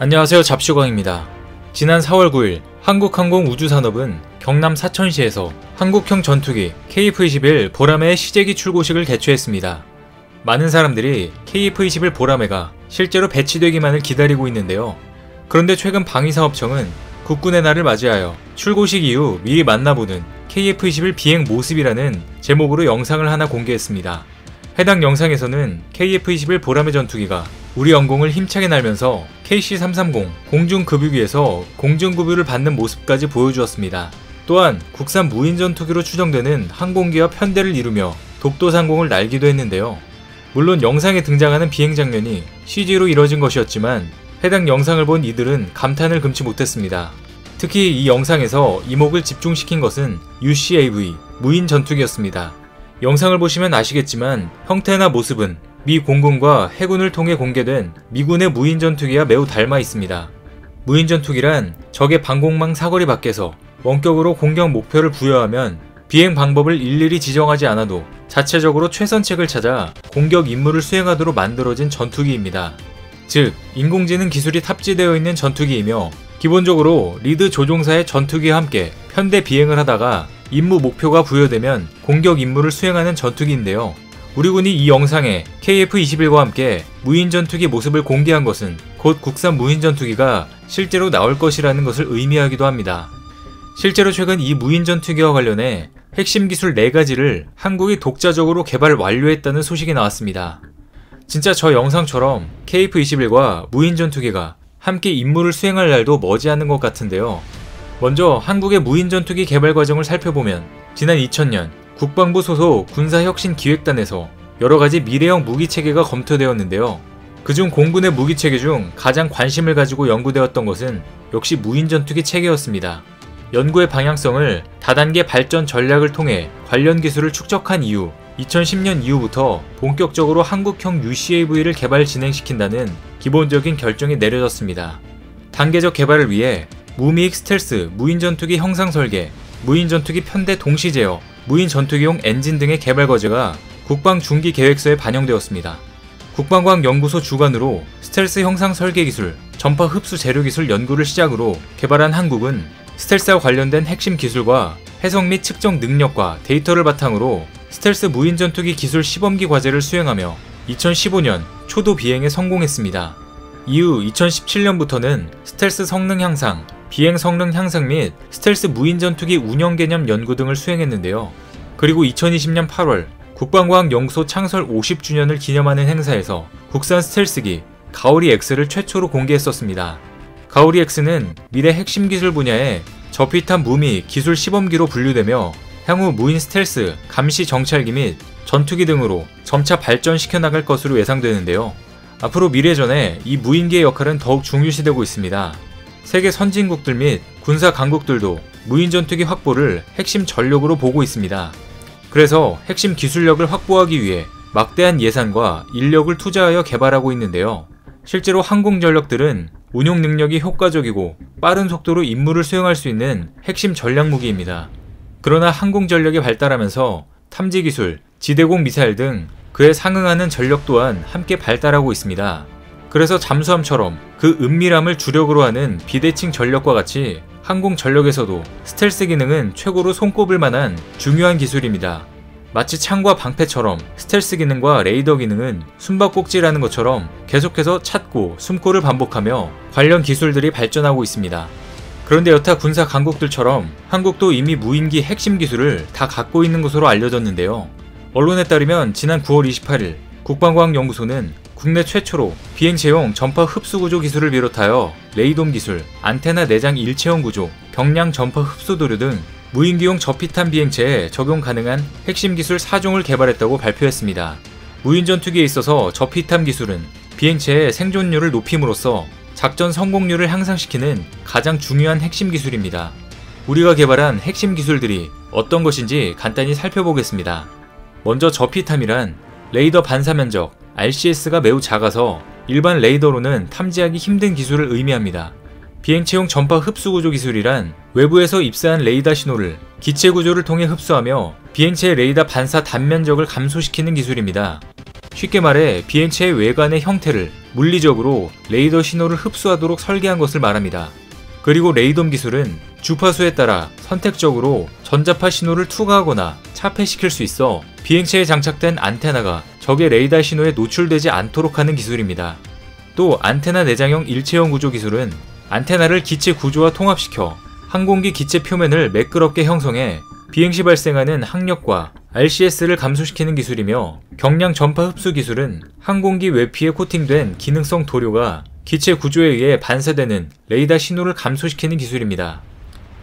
안녕하세요, 잡슈광입니다. 지난 4월 9일 한국항공우주산업은 경남 사천시에서 한국형 전투기 KF-21 보라매의 시제기 출고식을 개최했습니다. 많은 사람들이 KF-21 보라매가 실제로 배치되기만을 기다리고 있는데요. 그런데 최근 방위사업청은 국군의 날을 맞이하여 출고식 이후 미리 만나보는 KF-21 비행 모습이라는 제목으로 영상을 하나 공개했습니다. 해당 영상에서는 KF-21 보라매 전투기가 우리 영공을 힘차게 날면서 KC-330 공중급유기에서 공중급유를 받는 모습까지 보여주었습니다. 또한 국산 무인 전투기로 추정되는 항공기와 편대를 이루며 독도상공을 날기도 했는데요. 물론 영상에 등장하는 비행 장면이 CG로 이뤄진 것이었지만 해당 영상을 본 이들은 감탄을 금치 못했습니다. 특히 이 영상에서 이목을 집중시킨 것은 UCAV 무인 전투기였습니다. 영상을 보시면 아시겠지만 형태나 모습은 미 공군과 해군을 통해 공개된 미군의 무인 전투기와 매우 닮아 있습니다. 무인 전투기란 적의 방공망 사거리 밖에서 원격으로 공격 목표를 부여하면 비행 방법을 일일이 지정하지 않아도 자체적으로 최선책을 찾아 공격 임무를 수행하도록 만들어진 전투기입니다. 즉, 인공지능 기술이 탑재되어 있는 전투기이며 기본적으로 리드 조종사의 전투기와 함께 편대 비행을 하다가 임무 목표가 부여되면 공격 임무를 수행하는 전투기인데요. 우리 군이 이 영상에 KF-21과 함께 무인 전투기 모습을 공개한 것은 곧 국산 무인 전투기가 실제로 나올 것이라는 것을 의미하기도 합니다. 실제로 최근 이 무인 전투기와 관련해 핵심 기술 4가지를 한국이 독자적으로 개발 완료했다는 소식이 나왔습니다. 진짜 저 영상처럼 KF-21과 무인 전투기가 함께 임무를 수행할 날도 머지않은 것 같은데요. 먼저 한국의 무인 전투기 개발 과정을 살펴보면 지난 2000년 국방부 소속 군사혁신기획단에서 여러가지 미래형 무기체계가 검토되었는데요. 그중 공군의 무기체계 중 가장 관심을 가지고 연구되었던 것은 역시 무인 전투기 체계였습니다. 연구의 방향성을 다단계 발전 전략을 통해 관련 기술을 축적한 이후 2010년 이후부터 본격적으로 한국형 UCAV를 개발 진행시킨다는 기본적인 결정이 내려졌습니다. 단계적 개발을 위해 무미익 스텔스 무인 전투기 형상 설계, 무인 전투기 편대 동시 제어, 무인 전투기용 엔진 등의 개발 과제가 국방중기계획서에 반영되었습니다. 국방과학연구소 주관으로 스텔스 형상 설계 기술, 전파 흡수 재료 기술 연구를 시작으로 개발한 한국은 스텔스와 관련된 핵심 기술과 해석 및 측정 능력과 데이터를 바탕으로 스텔스 무인 전투기 기술 시범기 과제를 수행하며 2015년 초도 비행에 성공했습니다. 이후 2017년부터는 스텔스 성능 향상, 비행 성능 향상 및 스텔스 무인 전투기 운영 개념 연구 등을 수행했는데요. 그리고 2020년 8월 국방과학연구소 창설 50주년을 기념하는 행사에서 국산 스텔스기 가오리 X를 최초로 공개했었습니다. 가오리 X는 미래 핵심 기술 분야의 저피탄 무미 기술 시범기로 분류되며 향후 무인 스텔스, 감시 정찰기 및 전투기 등으로 점차 발전시켜 나갈 것으로 예상되는데요. 앞으로 미래전에 이 무인기의 역할은 더욱 중요시되고 있습니다. 세계 선진국들 및 군사 강국들도 무인 전투기 확보를 핵심 전력으로 보고 있습니다. 그래서 핵심 기술력을 확보하기 위해 막대한 예산과 인력을 투자하여 개발하고 있는데요. 실제로 항공전력들은 운용 능력이 효과적이고 빠른 속도로 임무를 수행할 수 있는 핵심 전략무기입니다. 그러나 항공전력이 발달하면서 탐지기술, 지대공 미사일 등 그에 상응하는 전력 또한 함께 발달하고 있습니다. 그래서 잠수함처럼 그 은밀함을 주력으로 하는 비대칭 전력과 같이 항공 전력에서도 스텔스 기능은 최고로 손꼽을 만한 중요한 기술입니다. 마치 창과 방패처럼 스텔스 기능과 레이더 기능은 숨바꼭질하는 것처럼 계속해서 찾고 숨고를 반복하며 관련 기술들이 발전하고 있습니다. 그런데 여타 군사 강국들처럼 한국도 이미 무인기 핵심 기술을 다 갖고 있는 것으로 알려졌는데요. 언론에 따르면 지난 9월 28일 국방과학연구소는 국내 최초로 비행체용 전파 흡수 구조 기술을 비롯하여 레이돔 기술, 안테나 내장 일체형 구조, 경량 전파 흡수 도료 등 무인기용 저피탄 비행체에 적용 가능한 핵심 기술 4종을 개발했다고 발표했습니다. 무인 전투기에 있어서 저피탄 기술은 비행체의 생존율을 높임으로써 작전 성공률을 향상시키는 가장 중요한 핵심 기술입니다. 우리가 개발한 핵심 기술들이 어떤 것인지 간단히 살펴보겠습니다. 먼저 저피탐이란 레이더 반사 면적 RCS가 매우 작아서 일반 레이더로는 탐지하기 힘든 기술을 의미합니다. 비행체용 전파 흡수 구조 기술이란 외부에서 입사한 레이더 신호를 기체 구조를 통해 흡수하며 비행체의 레이더 반사 단면적을 감소시키는 기술입니다. 쉽게 말해 비행체의 외관의 형태를 물리적으로 레이더 신호를 흡수하도록 설계한 것을 말합니다. 그리고 레이돔 기술은 주파수에 따라 선택적으로 전자파 신호를 투과하거나 차폐시킬 수 있어 비행체에 장착된 안테나가 적의 레이더 신호에 노출되지 않도록 하는 기술입니다. 또 안테나 내장형 일체형 구조 기술은 안테나를 기체 구조와 통합시켜 항공기 기체 표면을 매끄럽게 형성해 비행시 발생하는 항력과 RCS를 감소시키는 기술이며, 경량 전파 흡수 기술은 항공기 외피에 코팅된 기능성 도료가 기체 구조에 의해 반사되는 레이더 신호를 감소시키는 기술입니다.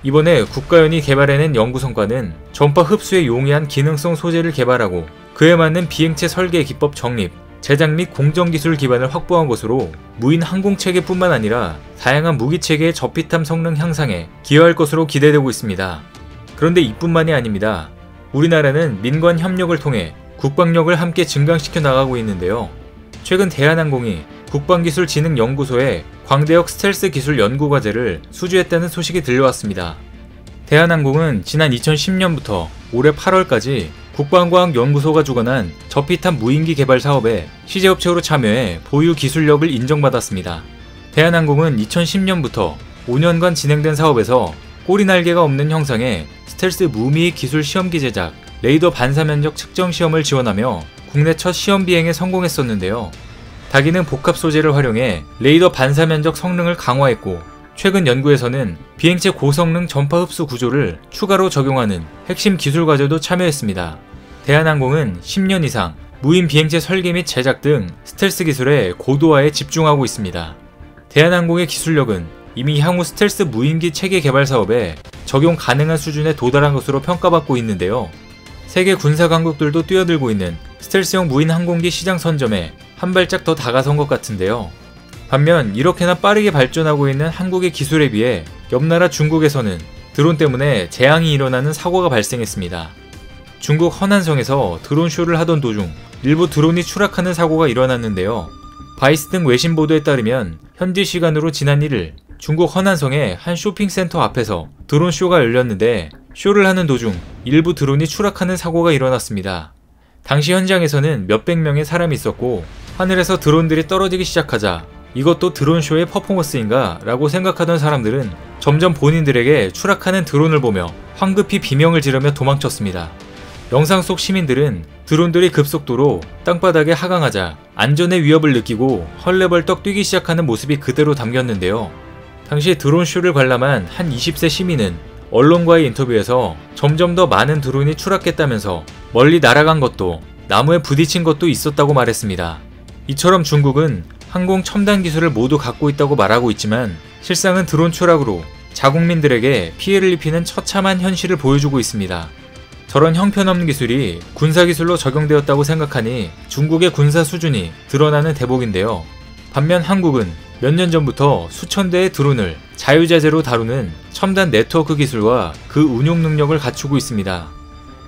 이번에 국가연이 개발해낸 연구 성과는 전파 흡수에 용이한 기능성 소재를 개발하고 그에 맞는 비행체 설계 기법 정립, 제작 및 공정 기술 기반을 확보한 것으로 무인 항공체계뿐만 아니라 다양한 무기체계의 저피탐 성능 향상에 기여할 것으로 기대되고 있습니다. 그런데 이뿐만이 아닙니다. 우리나라는 민관 협력을 통해 국방력을 함께 증강시켜 나가고 있는데요. 최근 대한항공이 국방기술진흥연구소에 광대역 스텔스 기술 연구과제를 수주했다는 소식이 들려왔습니다. 대한항공은 지난 2010년부터 올해 8월까지 국방과학연구소가 주관한 저피탐 무인기 개발 사업에 시제업체로 참여해 보유 기술력을 인정받았습니다. 대한항공은 2010년부터 5년간 진행된 사업에서 꼬리 날개가 없는 형상의 스텔스 무미익 기술 시험기 제작, 레이더 반사 면적 측정 시험을 지원하며 국내 첫 시험 비행에 성공했었는데요. 다기능 복합 소재를 활용해 레이더 반사 면적 성능을 강화했고, 최근 연구에서는 비행체 고성능 전파 흡수 구조를 추가로 적용하는 핵심 기술 과제도 참여했습니다. 대한항공은 10년 이상 무인 비행체 설계 및 제작 등 스텔스 기술의 고도화에 집중하고 있습니다. 대한항공의 기술력은 이미 향후 스텔스 무인기 체계 개발 사업에 적용 가능한 수준에 도달한 것으로 평가받고 있는데요. 세계 군사 강국들도 뛰어들고 있는 스텔스형 무인 항공기 시장 선점에 한 발짝 더 다가선 것 같은데요. 반면 이렇게나 빠르게 발전하고 있는 한국의 기술에 비해 옆나라 중국에서는 드론 때문에 재앙이 일어나는 사고가 발생했습니다. 중국 허난성에서 드론쇼를 하던 도중 일부 드론이 추락하는 사고가 일어났는데요. 바이스 등 외신 보도에 따르면 현지 시간으로 지난 1일 중국 허난성의 한 쇼핑센터 앞에서 드론쇼가 열렸는데, 쇼를 하는 도중 일부 드론이 추락하는 사고가 일어났습니다. 당시 현장에서는 몇백 명의 사람이 있었고, 하늘에서 드론들이 떨어지기 시작하자 이것도 드론쇼의 퍼포먼스인가 라고 생각하던 사람들은 점점 본인들에게 추락하는 드론을 보며 황급히 비명을 지르며 도망쳤습니다. 영상 속 시민들은 드론들이 급속도로 땅바닥에 하강하자 안전의 위협을 느끼고 헐레벌떡 뛰기 시작하는 모습이 그대로 담겼는데요. 당시 드론쇼를 관람한 한 20세 시민은 언론과의 인터뷰에서 점점 더 많은 드론이 추락했다면서 멀리 날아간 것도 나무에 부딪힌 것도 있었다고 말했습니다. 이처럼 중국은 항공 첨단 기술을 모두 갖고 있다고 말하고 있지만 실상은 드론 추락으로 자국민들에게 피해를 입히는 처참한 현실을 보여주고 있습니다. 저런 형편없는 기술이 군사기술로 적용되었다고 생각하니 중국의 군사 수준이 드러나는 대목인데요. 반면 한국은 몇 년 전부터 수천 대의 드론을 자유자재로 다루는 첨단 네트워크 기술과 그 운용 능력을 갖추고 있습니다.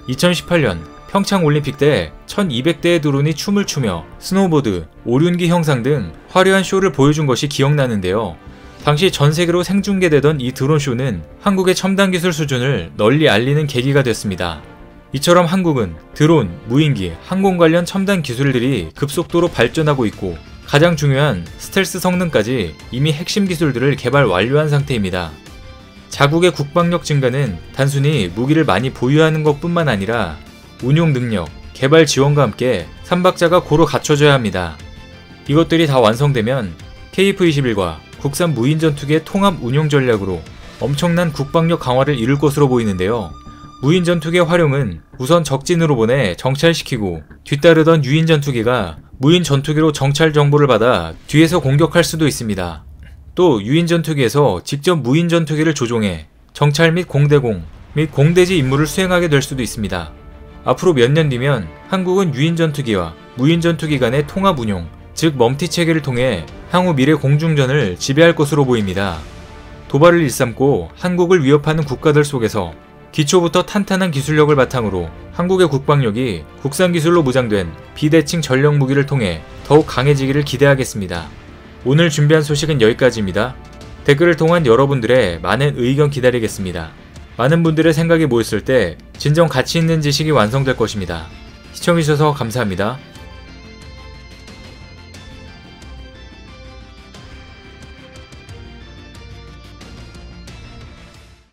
2018년 평창 올림픽 때 1200대의 드론이 춤을 추며 스노우보드, 오륜기 형상 등 화려한 쇼를 보여준 것이 기억나는데요. 당시 전 세계로 생중계되던 이 드론 쇼는 한국의 첨단 기술 수준을 널리 알리는 계기가 됐습니다. 이처럼 한국은 드론, 무인기, 항공 관련 첨단 기술들이 급속도로 발전하고 있고, 가장 중요한 스텔스 성능까지 이미 핵심 기술들을 개발 완료한 상태입니다. 자국의 국방력 증가는 단순히 무기를 많이 보유하는 것뿐만 아니라 운용 능력, 개발 지원과 함께 3박자가 고루 갖춰져야 합니다. 이것들이 다 완성되면 KF-21과 국산 무인 전투기의 통합 운용 전략으로 엄청난 국방력 강화를 이룰 것으로 보이는데요. 무인 전투기의 활용은 우선 적진으로 보내 정찰시키고, 뒤따르던 유인 전투기가 무인 전투기로 정찰 정보를 받아 뒤에서 공격할 수도 있습니다. 또 유인 전투기에서 직접 무인 전투기를 조종해 정찰 및 공대공 및 공대지 임무를 수행하게 될 수도 있습니다. 앞으로 몇 년 뒤면 한국은 유인 전투기와 무인 전투기 간의 통합 운용, 즉 멈티 체계를 통해 향후 미래 공중전을 지배할 것으로 보입니다. 도발을 일삼고 한국을 위협하는 국가들 속에서 기초부터 탄탄한 기술력을 바탕으로 한국의 국방력이 국산 기술로 무장된 비대칭 전력 무기를 통해 더욱 강해지기를 기대하겠습니다. 오늘 준비한 소식은 여기까지입니다. 댓글을 통한 여러분들의 많은 의견 기다리겠습니다. 많은 분들의 생각이 모였을 때 진정 가치 있는 지식이 완성될 것입니다. 시청해주셔서 감사합니다.